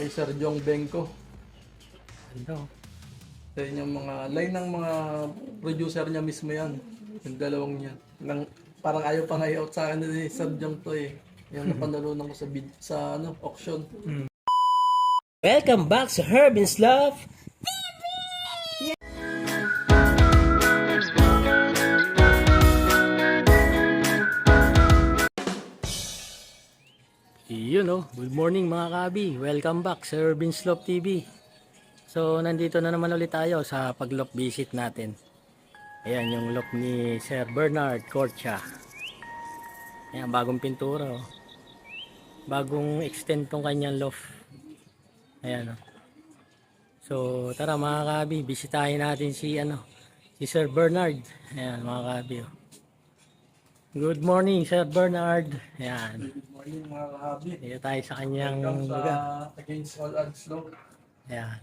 kay Sir Jong Bengco. Ano? Yan yung mga line ng mga producer niya mismo yan. Yung dalawang yan. Parang ayaw pang i-out sa akin ni Sir Jong to eh. Yung napanalunan ko sa auction. Welcome back sa Herbin's Love. Yun oh, good morning mga kabi. Welcome back sa Herbin's Love TV. So nandito na naman ulit tayo sa pag-lock visit natin. Ayan yung lock ni Sir Bernard Corcha. Ayan, bagong pintura oh. Bagong extend tong kanyang loft. Ayan oh. So tara mga kabi, bisitahin natin si Sir Bernard. Ayan mga kabi oh. Good morning Sir Bernard. Ayan. Good morning mga kahabi. Dito tayo sa kanyang Welcome sa lugar. Against All Odds Law. Ayan.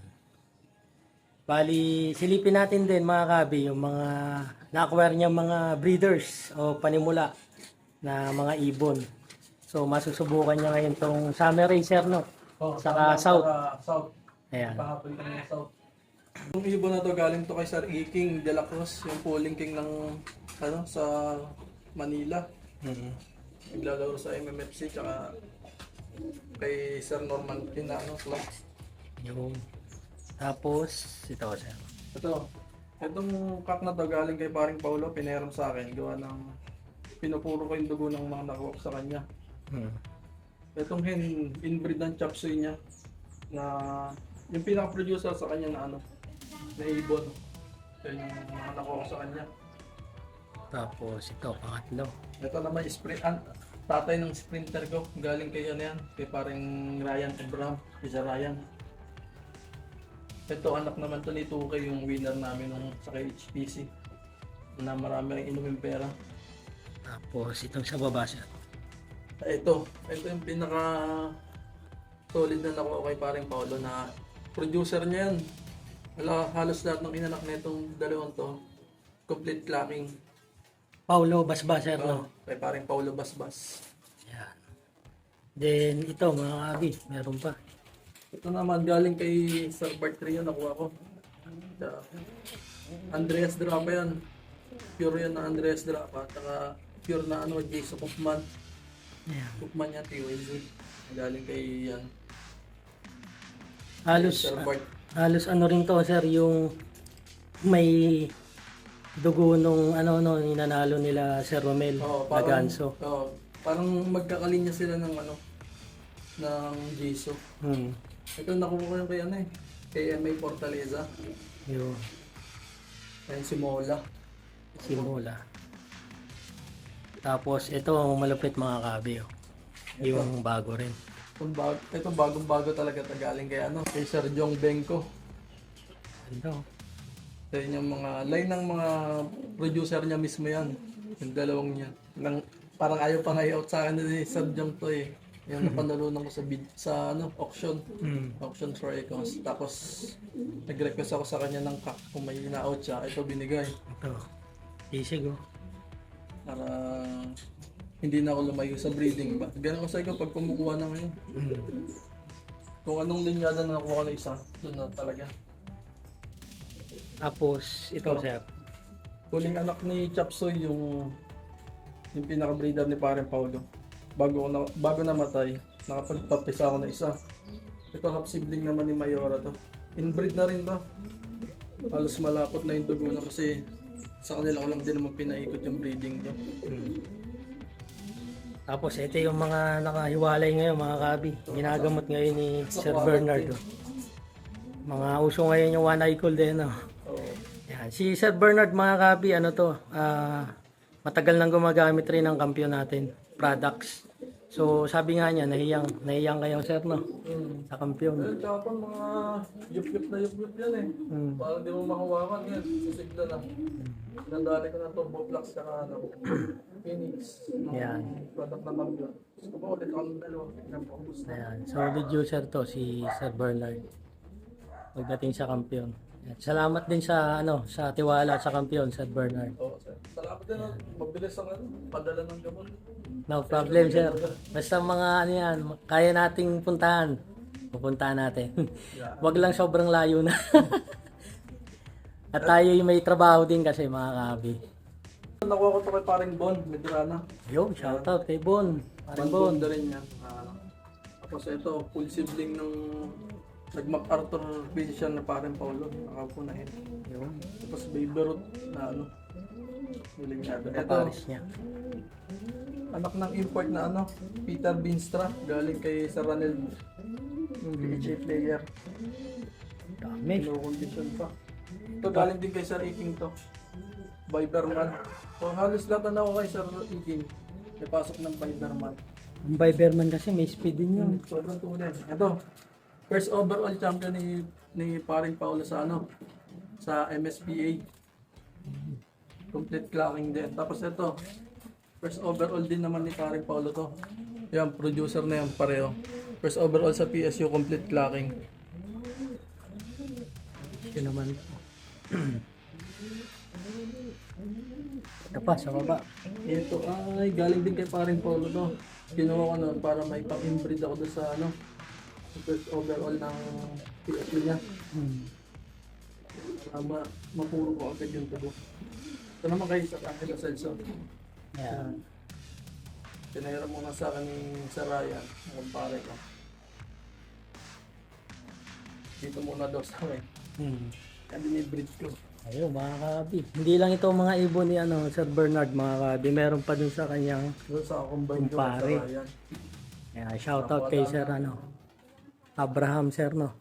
Bali, silipin natin din mga kabi yung mga na-acquire niya mga breeders o panimula na mga ibon. So masusubukan niya ngayon tong Summer Racer no. Saka South. South. Ayan. Pahapon kami ng South. Yung ibon na to galing to kay Sir King de la Cruz, yung pooling king ng sa Manila. Naglalaro sa MMFC tsaka kay Sir Norman Pinano club. Yung tapos ito sir. Itong kak na to galing kay paring Paulo, pinahiram sa akin, gawa ng pinupuro ko yung dugo ng mga nakuha sa kanya. Itong hen, inbreed ng chop suey niya na yung pinaka-producer sa kanya na na ibon. Yan yung mga nakuha sa kanya. Tapos ito pangatlo. Ito naman tatay ng sprinter ko, galing kay kay paring Ryan Abraham, isa Ryan. Ito anak naman to ni Tukay, yung winner namin sa kay HPC na marami ring inuming pera. Tapos itong sa baba sir. Ito yung pinaka solid na nakuha kay paring Paulo na producer niya yan. Halos lahat ng inanak na itong dalawang to, complete clacking. Paulo Basbas sir no. Kay paring Paulo Basbas. Ayan. Then ito mga kabi, meron pa. Ito naman galing kay Sir Bart Rio, nakuha ko. Andreas Drapa yan. Pure yan na Andreas Drapa. Saka pure na Jason Hoffman. Ayan. Hoffman yan, TYZ. Galing kay yan. Halos Sir Bart. halos rin to sir yung may dugo nung ninanalo nila Sir Romel Laganso. Parang magkakalinya sila ng ng Jiso. Ito nakuha ko yung kay MA Fortaleza. Yun. Ayan si Mola. Simula. Tapos ito malupit mga kabi. Oh. Yung bago rin. Ito bagong-bago talaga galing kay Sir Jong Bengco. Ano? Yan yung mga line ng mga producer niya mismo yan. Yung dalawang yan. Parang ayaw pang i-out sa akin ni Sir Jong to eh. Yung napanalunan ko sa auction. Auction for Ecos. Tapos nag-request ako sa kanya ng kak kung may ina-out siya. Ito binigay. Ito. Isig oh. Para hindi na ako lumayo sa breeding. Ganun ko sa ikaw pag kumukuha na ngayon. Kung anong linyada na nakuha na isa, doon na talaga. Tapos ito sir. Huling anak ni Chapsoy yung pinaka-breeder ni Pareng Paulo. Bago namatay, nakapagpapisa ako na isa. Ito half sibling naman ni Mayora to. Inbreed na rin to. Halos malapot na yung dugo na kasi sa kanila ko lang din naman pinaikot yung breeding to. Tapos ito yung mga nakahiwalay ngayon mga kabi. Ginagamot ngayon ni Sir Bernard. Oh. Mga uso ngayon yung one eye cold din. Oh. Yan. Si Sir Bernard mga kabi, matagal nang gumagamit rin ng kampiyon natin, products. So sabi nga niya, nahiyang kayo sir no? Sa kampiyon. Tsaka mga yup-yup na yup-yup yan eh. Parang di mo mahawakan yan, sisigla na. Nandali ko ng Turbo Flux saka Phoenix. Yan. Product na Magla. Gusto ko ulit ako ng dalawa. Ayan. So producer to si Sir Bernard. Pagdating sa kampiyon. Salamat din sa sa tiwala sa kampiyon, Sir Bernard. Oo, sir. Salamat din. Mabilis ang padala ng gamot. No problem, sir. Basta mga yan, kaya nating puntahan. Pupuntahan natin. Yeah. Wag lang sobrang layo na. At tayo yung may trabaho din kasi mga kabi. Nakuha ko to kay paring Bon, Medrana. Yo, shoutout kay Bon. Parang Bon. Banda rin yan. Tapos ito, full sibling ng nag-MacArthur Vision na paring Paulo. Nakaupo na yun. Yun. Tapos Baby Ruth na ano. Huling natin. Ito, Kaparis niya. anak ng import na ano, Peter Binstra. Galing kay Sir Ranel. Yung PHA player. Dami. No condition pa. Ito galing din kay Sir Iking to. Viberman. So halos lahat na ako kay Sir Iking. May pasok ng Viberman. Ang Viberman kasi may speed din yun. Sobrang tunay. Ito, first overall champion ni paring Paolo sa ano, sa MSPA. Complete clocking din. Tapos ito, first overall din naman ni paring Paolo to. Yan, producer na yan pareho. First overall sa PSU, complete clocking. Yun naman. Ito pa, sa baba. Ito ay galing din kay paring Paolo to. Kinuha ko nun para may pang-inbreed ako doon sa ano, first overall ng PSU niya. Mapuro ko agad yung tubo. Ito naman kayo sa Angela Celso. Ayan. Pinahiram mo na sa akin ni Sarayan, ang kumpare ko. Dito muna daw sa akin. Yan din yung breed ko. Ayun mga kabi. Hindi lang ito mga ibon ni ano, Sir Bernard mga kabi. Meron pa dun sa kanyang Doon sa combine ko Kumpare. sa Sarayan. ayan, shoutout kay Sir ano, Abraham Sir no.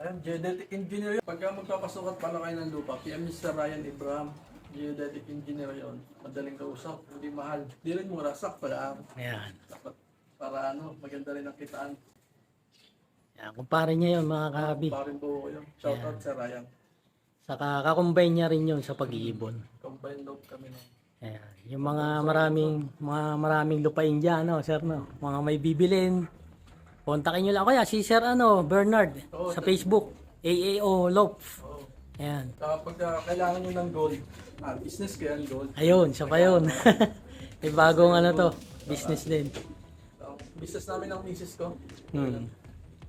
Ayun, geodetic engineer yun. Pagka magpapasukat pala kayo ng lupa, PM ni Sir Ryan Abraham. Geodetic engineer yun. Madaling kausap, hindi mahal. Hindi rin mura, sakto lang. Ayan. Dapat para ano, maganda rin ang kitaan. Ayan, kumpare niya yun mga kabi. Parin buo ko yun. Shoutout Sir Ryan. Saka kakombine niya rin yun sa pag-iibon. Combine load kami nun. Ayan. Yung mga maraming lupain dyan, no, Sir no. Mga may bibilin. Kontakin nyo lang. Kaya si Sir ano, Bernard Oo, sa Facebook. AAO Lop. Oo. Ayan. Kapag kailangan nyo ng gold, business kaya ang gold. Ayun, siya pa yun. May bagong ano to, business din. Business namin ng misis ko. Hmm.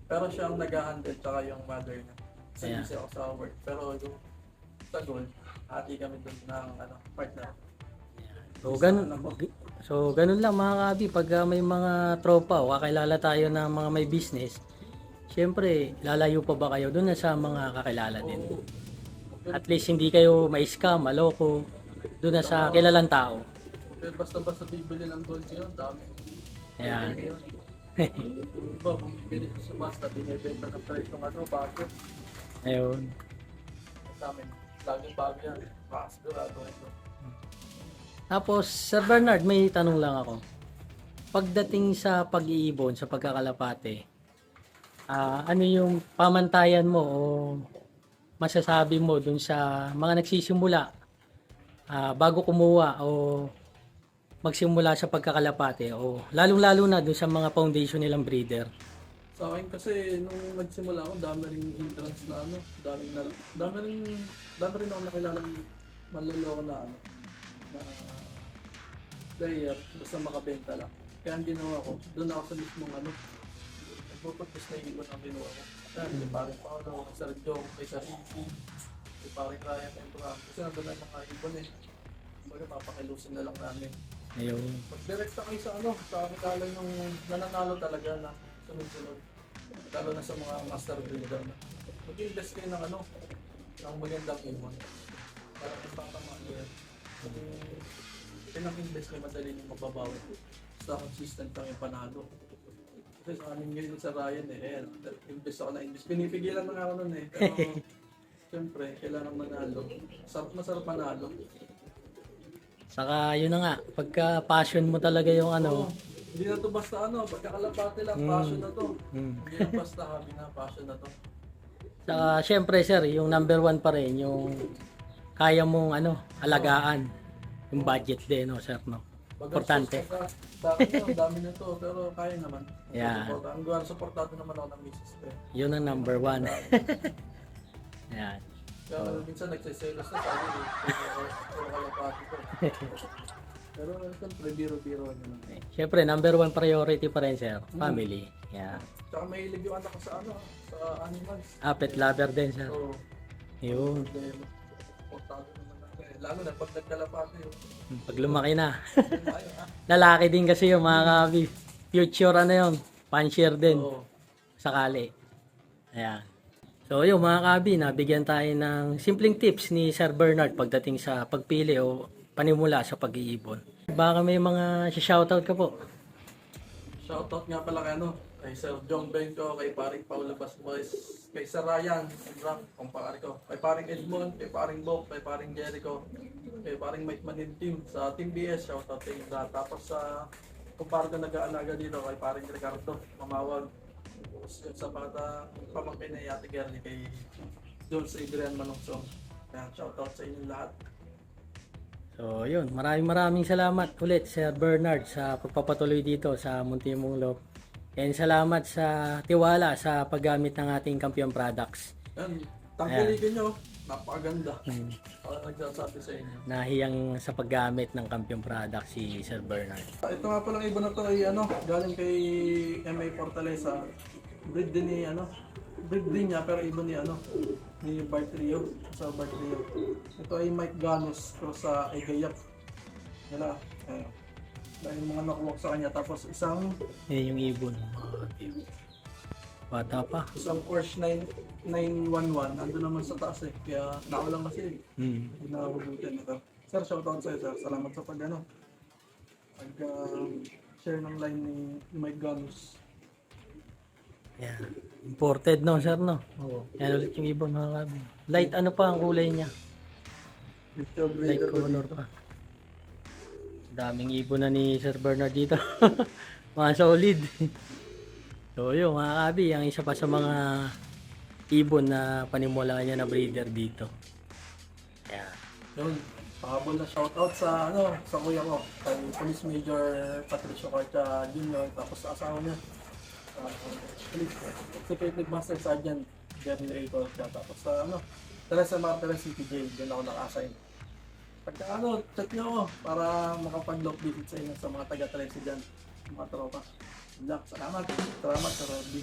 Pero siya ang nag-handle, tsaka yung mother niya. Kasi Ayan. busy ako sa work. Pero yung sa gold, hati kami doon ng ano, partner. So, ganun lang mga kabi. Pag may mga tropa o kakilala tayo ng mga may business, syempre, lalayo pa ba kayo doon na sa mga kakilala din? At least hindi kayo ma-scam, maloko, doon na sa kilalang tao. Pero basta-basta bibili ng gold yun, dami. Ayan. Iba, bumibili sa basta, binibenta ng price ng ano, bago. Ayun. Sa amin, laging bago yan. Makasigurado ito. Tapos, Sir Bernard, may tanong lang ako. Pagdating sa pag-iibon, sa pagkakalapate, ano yung pamantayan mo o masasabi mo dun sa mga nagsisimula bago kumuha o magsimula sa pagkakalapate o lalong-lalo na dun sa mga foundation nilang breeder? Sa akin kasi, nung nagsimula ako, dami rin entrance na ano, dami rin ako nakilalang manloloko na ano, na player, basta makabenta lang. Kaya ang ginawa ko, doon ako sa mismong ano, nagpupagpus na ibon ang ginawa ko. Kaya hindi paring Paolo, kay Sir Joe, kay Sir Ibu, kay paring Ryan, kay Abraham. Kasi nandun na yung mga ibon eh. Baga papakilusin na lang namin. Ayun. Mag-direct na kayo sa ano, sa kakilala yung nananalo talaga na sunod-sunod. Lalo na sa mga master breeder na. Mag-invest kayo ng ano, ng magandang ibon. Para ipapamano yan. Kung pinag-invest kayo, madali nyo mababawi. Basta consistent kami panalo. Kasi sa amin ngayon sa Ryan eh, ayan, invest ako na invest. Pinipigilan na nga ako nun eh. Pero siyempre, kailangan manalo. Masarap manalo. Saka yun na nga, pagka passion mo talaga yung ano, Oo. Hindi na to basta ano, pagkakalapate lang, passion na to. Hindi na basta hobby na, passion na to. saka syempre sir, yung number one pa rin, yung kaya mong ano, alagaan, yung budget din, no, sir, no? Importante. Sa akin yun, dami na to, pero kaya naman. Yeah. Ang guwan, supportado naman ako ng misis ko. Yun ang number one. Yan. Kaya minsan nagsiselos na sabi, puro kalapate ko. Pero siyempre, biro-biro na lang. Siyempre, number one priority pa rin, sir. Family. Yeah. Tsaka may ilig yung anak ko sa sa animals. Pet lover din, sir. So, Yun. problema. Portado naman natin. Lalo na pag nagkalapate yun. Pag lumaki na. Ayun, Lalaki din kasi yung mga kabi. Future ano yun. Pan-share din. Oo. Sakali. Ayan. So yun mga kabi, nabigyan tayo ng simpleng tips ni Sir Bernard pagdating sa pagpili o panimula sa pag-iibon. Baka may mga shoutout ka po. Shoutout nga pala kay Sir John Benko, kay paring Paula Basboys, kay Sir Ryan, Frank, kumpare ko, kay paring Edmond, kay paring Bob, kay paring Jericho, kay paring Mike Manin Team, sa Team BS, shoutout kay Indra. Tapos sa kumpare ko nag-aalaga dito, kay paring Ricardo, Mamawag. Tapos yun sa pamangkin na Ate Gerly, kay Jules Adrian Manungsong. Kaya shoutout sa inyong lahat. So yun, maraming salamat ulit Sir Bernard sa pagpapatuloy dito sa Muntimong Lop. And salamat sa tiwala sa paggamit ng ating Kampiyon products. Yan, tangkilikin nyo, napakaganda. Para nagsasabi sa inyo. Nahiyang sa paggamit ng Kampiyon products si Sir Bernard. Ito nga palang ibon na to ay galing kay MA Fortaleza. Breed din niya pero ibon ni Bart Rio, sa Bart Rio. Ito ay Mike Ganus pero sa Egayap. Yan dahil mga nakuwak sa kanya, tapos isang Yan yung ibon. Bata pa. Porsche 911 ando naman sa taas kaya nakulang kasi hindi na nakubutin ito. Sir, shoutout sa'yo sir, salamat sa pag share ng line ni Mike Ganus. Yan. Imported no, sir, no? Oo. Yan ulit yung ibon mga kabi. Light ano pa ang kulay niya? Light color pa. Daming ibon na ni Sir Bernard dito. Mga solid. So yun mga kabi, ang isa pa sa mga ibon na panimula niya na breeder dito. Yan. Yun, pahabol na shoutout sa kuya ko, kay Police Major Patricio Carta Jr. Tapos sa asawa niya, Executive Master Sergeant Jerry Rayco. Tapos sa Teresa Martires CPJ, diyan ako naka-assign. Pagka chat niyo ako para makapag-lock visit sa inyo sa mga taga-Teresa dyan, mga tropa. Salamat sa Robby.